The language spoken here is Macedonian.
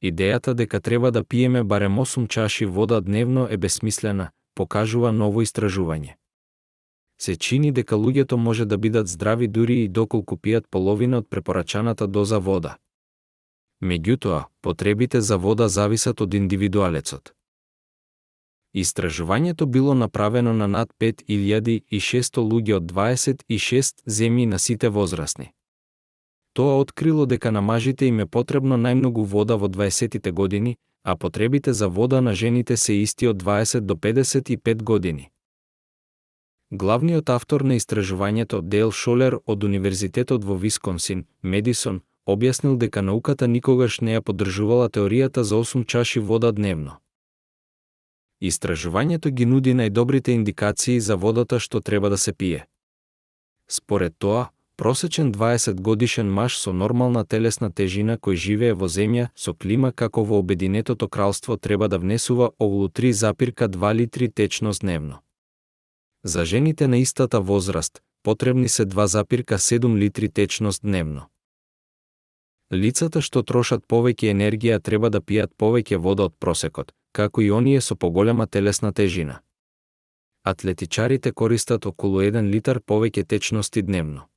Идејата дека треба да пиеме барем 8 чаши вода дневно е бесмислена, покажува ново истражување. Се чини дека луѓето може да бидат здрави дури и доколку пијат половина од препорачаната доза вода. Меѓутоа, потребите за вода зависат од индивидуалецот. Истражувањето било направено на над 5600 луѓе од 26 земји на сите возрасни. Тоа открило дека на мажите им е потребно најмногу вода во 20-тите години, а потребите за вода на жените се исти од 20 до 55 години. Главниот автор на истражувањето, Дейл Шолер од Универзитетот во Висконсин, Медисон, објаснил дека науката никогаш не ја поддржувала теоријата за 8 чаши вода дневно. Истражувањето ги нуди најдобрите индикации за водата што треба да се пие. Според тоа, просечен 20-годишен маж со нормална телесна тежина кој живее во земја со клима како во Обединетото кралство треба да внесува околу 3,2 литри течност дневно. За жените на истата возраст, потребни се 2,7 литри течност дневно. Лицата што трошат повеќе енергија треба да пијат повеќе вода од просекот, како и оние со поголема телесна тежина. Атлетичарите користат околу 1 литар повеќе течности дневно.